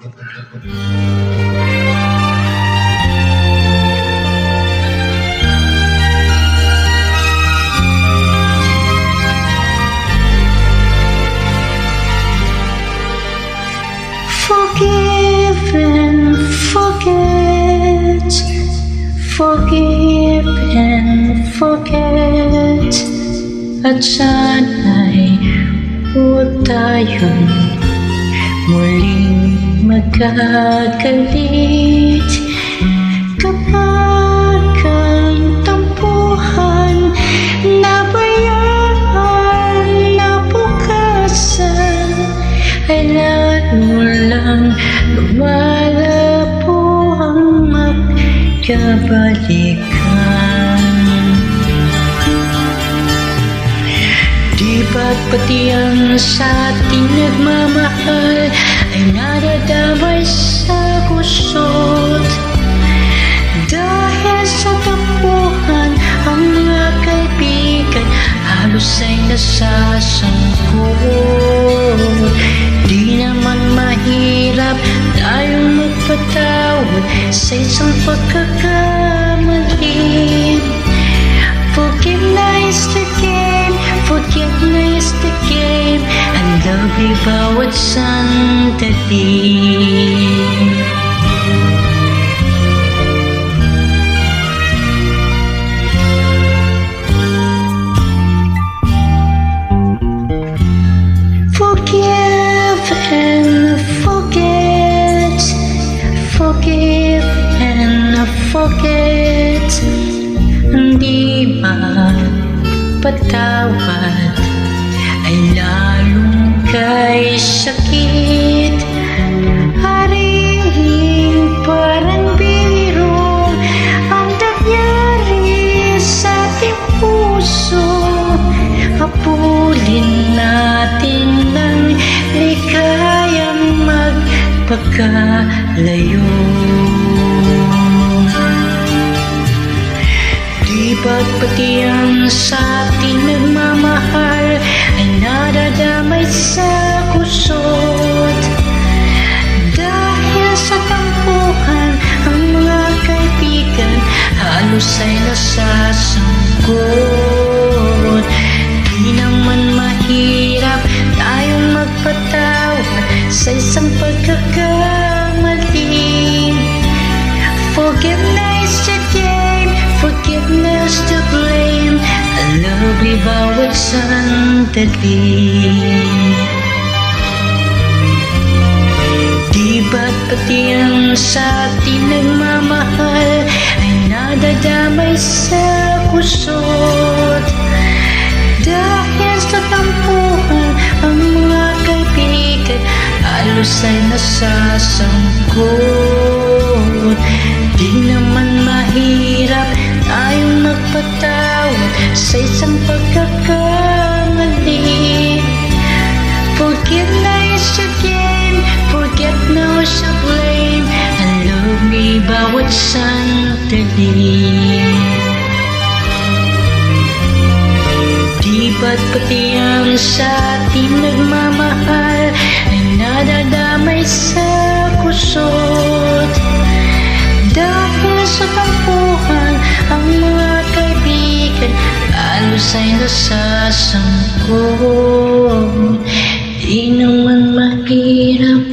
Forgive and forget, forgive and forget. At sana'y huwag tayong muling magkagalit. Kapag ang tampuhan nabayaan na bukasan, ay lalo lang lumalabo ang magkabalikan. Di ba't pati ang sa ating nagmamahal ay nadadamay sa kusot? Dahil sa tampuhan ang mga kaibigan halos ay nasasangkot. Di naman mahirap tayong magpatawad sa isang pagkakamali. Forgiveness the game, forgiveness the game, ang love ay bawat sandali. Forgive and forget, forgive and forget. Di ba patawad ay lalong kay sakit? Haring parang biro ang nangyari sa ating puso. Habulin natin ng ligayang magpakalayo. Di ba't pati ang sa ating nagmamahal ay nadadamay sa kusot? Dahil sa tampuhan ang mga kaibigan halos ay nasasangkot. Di naman mahirap tayong magpatawad sa isang pagkakamali. Forgiveness the game, forgiveness to blame, ang love ay bawat sandali. Di ba't pati ang sa ating nagmamahal ay nadadamay sa kusot? Dahil sa tampuhan ang mga kaibigan halos ay nasasangkot. Di naman mahirap tayong magpatawad sa isang pagkakamali. Forgiveness the game, forgiveness the blame, ang love ay bawat sandali. Di ba't pati ang sa ating nagmamahal ay nadadamay sa kusot? Dahil sa tampuhan ang mga kaibigan halos ay nasasangkot. Di naman mahirap